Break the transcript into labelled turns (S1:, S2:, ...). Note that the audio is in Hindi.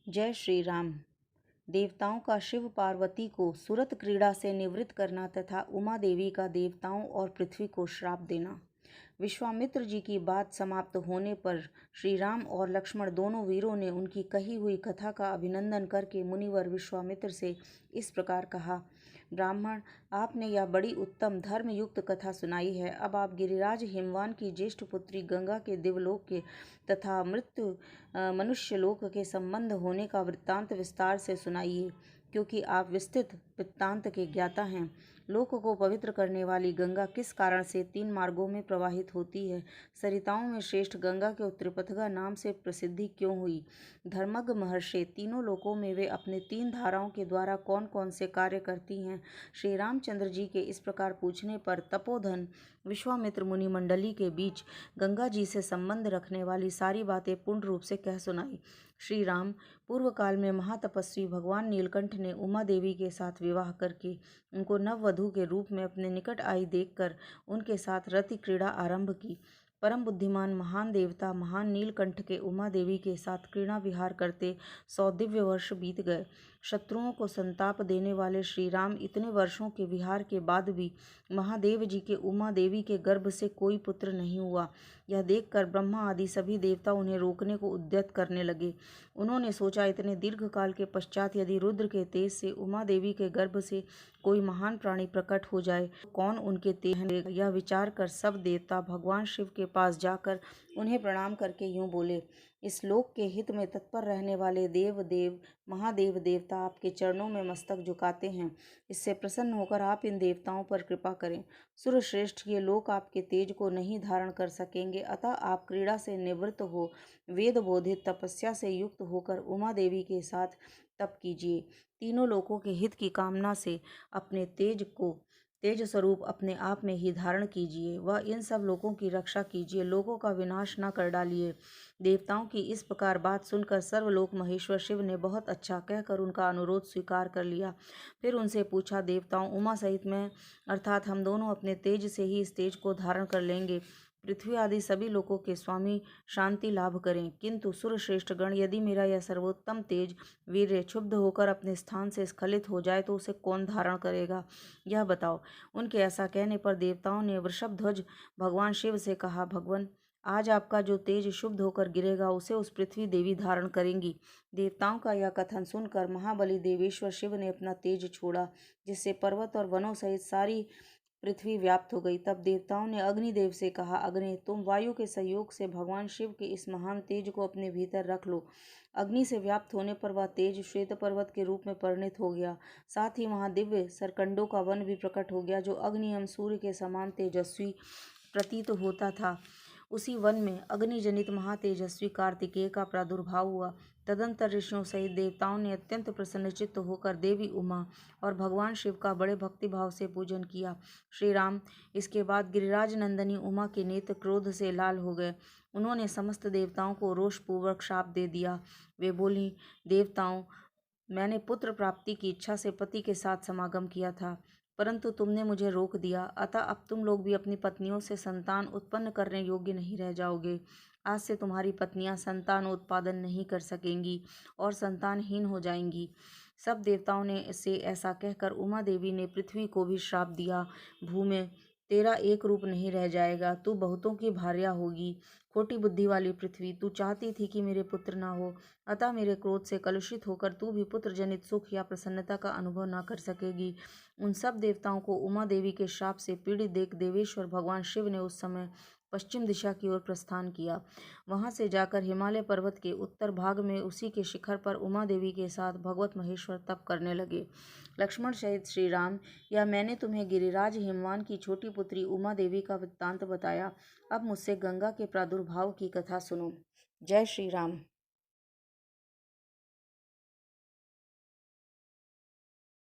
S1: जय श्री राम। देवताओं का शिव पार्वती को सुरत क्रीड़ा से निवृत्त करना तथा उमा देवी का देवताओं और पृथ्वी को श्राप देना। विश्वामित्र जी की बात समाप्त होने पर श्री राम और लक्ष्मण दोनों वीरों ने उनकी कही हुई कथा का अभिनंदन करके मुनिवर विश्वामित्र से इस प्रकार कहा। ब्राह्मण, आपने यह बड़ी उत्तम धर्मयुक्त कथा सुनाई है। अब आप गिरिराज हिमवान की ज्येष्ठ पुत्री गंगा के दिवलोक के तथा मृत्यु मनुष्यलोक के संबंध होने का वृत्तांत विस्तार से सुनाइए, क्योंकि आप विस्तृत वृत्तांत के ज्ञाता हैं। लोक को पवित्र करने वाली गंगा किस कारण से 3 मार्गों में प्रवाहित होती है? सरिताओं में श्रेष्ठ गंगा के उत्तरपथगा नाम से प्रसिद्धि क्यों हुई? धर्मज्ञ महर्षि, तीनों लोकों में वे अपने 3 धाराओं के द्वारा कौन कौन से कार्य करती हैं? श्री रामचंद्र जी के इस प्रकार पूछने पर तपोधन विश्वामित्र मुनि मंडली के बीच गंगा जी से संबंध रखने वाली सारी बातें पूर्ण रूप से कह सुनाई। श्री राम, पूर्व काल में महातपस्वी भगवान नीलकंठ ने उमा देवी के साथ विवाह करके उनको नववधू के रूप में अपने निकट आई देखकर उनके साथ रति क्रीड़ा आरंभ की। परम बुद्धिमान महान देवता महान नीलकंठ के उमा देवी के साथ क्रीड़ा विहार करते 100 दिव्य वर्ष बीत गए। शत्रुओं को संताप देने वाले श्री राम इतने वर्षों के विहार के बाद भी महादेव जी के उमा देवी के गर्भ से कोई पुत्र नहीं हुआ। यह देखकर ब्रह्मा आदि सभी देवता उन्हें रोकने को उद्यत करने लगे। उन्होंने सोचा, इतने दीर्घ काल के पश्चात यदि रुद्र के तेज से उमा देवी के गर्भ से कोई महान प्राणी प्रकट हो जाए तो कौन उनके तेज लेगा? यह विचार कर सब देवता भगवान शिव के पास जाकर उन्हें प्रणाम करके यूं बोले, इस लोक के हित में तत्पर रहने वाले देव महादेव देवता आपके चरणों में मस्तक झुकाते हैं। इससे प्रसन्न होकर आप इन देवताओं पर कृपा करें। सुरश्रेष्ठ, ये लोक आपके तेज को नहीं धारण कर सकेंगे, अतः आप क्रीड़ा से निवृत्त हो वेद बोधित तपस्या से युक्त होकर उमा देवी के साथ तप कीजिए। तीनों लोकों के हित की कामना से अपने तेज स्वरूप अपने आप में ही धारण कीजिए। वह इन सब लोगों की रक्षा कीजिए, लोगों का विनाश न कर डालिए। देवताओं की इस प्रकार बात सुनकर सर्वलोक महेश्वर शिव ने बहुत अच्छा कहकर उनका अनुरोध स्वीकार कर लिया। फिर उनसे पूछा, देवताओं, उमा सहित मैं अर्थात हम दोनों अपने तेज से ही इस तेज को धारण कर लेंगे। पृथ्वी आदि सभी लोकों के स्वामी शांति लाभ करें, किंतु सुरश्रेष्ठ गण, यदि मेरा यह सर्वोत्तम तेज वीर्य क्षुब्ध होकर अपने स्थान से स्खलित हो जाए तो उसे कौन धारण करेगा, यह बताओ। उनके ऐसा कहने पर देवताओं ने वृषभध्वज भगवान शिव से कहा, भगवान, आज आपका जो तेज शुद्ध होकर गिरेगा उसे उस पृथ्वी देवी धारण करेंगी। देवताओं का यह कथन सुनकर महाबली देवेश्वर शिव ने अपना तेज छोड़ा, जिससे पर्वत और वनों सहित सारी पृथ्वी व्याप्त हो गई। तब देवताओं ने अग्निदेव से कहा, अग्नि, तुम वायु के सहयोग से भगवान शिव के इस महान तेज को अपने भीतर रख लो। अग्नि से व्याप्त होने पर वह तेज श्वेत पर्वत के रूप में परिणित हो गया। साथ ही वहां दिव्य सरकंडों का वन भी प्रकट हो गया, जो अग्नि एवं सूर्य के समान तेजस्वी प्रतीत होता था। उसी वन में अग्निजनित महातेजस्वी कार्तिकेय का प्रादुर्भाव हुआ। तदंतर ऋषियों सहित देवताओं ने अत्यंत प्रसन्नचित्त होकर देवी उमा और भगवान शिव का बड़े भक्तिभाव से पूजन किया। श्री राम, इसके बाद गिरिराज नंदनी उमा के नेत्र क्रोध से लाल हो गए। उन्होंने समस्त देवताओं को रोषपूर्वक शाप दे दिया। वे बोली, देवताओं, मैंने पुत्र प्राप्ति की इच्छा से पति के साथ समागम किया था, परंतु तुमने मुझे रोक दिया, अतः अब तुम लोग भी अपनी पत्नियों से संतान उत्पन्न करने योग्य नहीं रह जाओगे। आज से तुम्हारी पत्नियां संतान उत्पादन नहीं कर सकेंगी और संतानहीन हो जाएंगी। सब देवताओं ने इसे ऐसा कहकर उमा देवी ने पृथ्वी को भी श्राप दिया, भूमि, तेरा एक रूप नहीं रह जाएगा, तू बहुतों की भार्या होगी। खोटी बुद्धि वाली पृथ्वी, तू चाहती थी कि मेरे पुत्र न हो, अतः मेरे क्रोध से कलुषित होकर तू भी पुत्र जनित सुख या प्रसन्नता का अनुभव न कर सकेगी। उन सब देवताओं को उमा देवी के श्राप से पीड़ित देख देवेश्वर भगवान शिव ने उस समय पश्चिम दिशा की ओर प्रस्थान किया। वहां से जाकर हिमालय पर्वत के उत्तर भाग में उसी के शिखर पर उमा देवी के साथ भगवत महेश्वर तप करने लगे। लक्ष्मण सहित श्री राम, या मैंने तुम्हें गिरिराज हिमवान की छोटी पुत्री उमा देवी का वृत्तांत बताया। अब मुझसे गंगा के प्रादुर्भाव की कथा सुनो। जय श्री राम।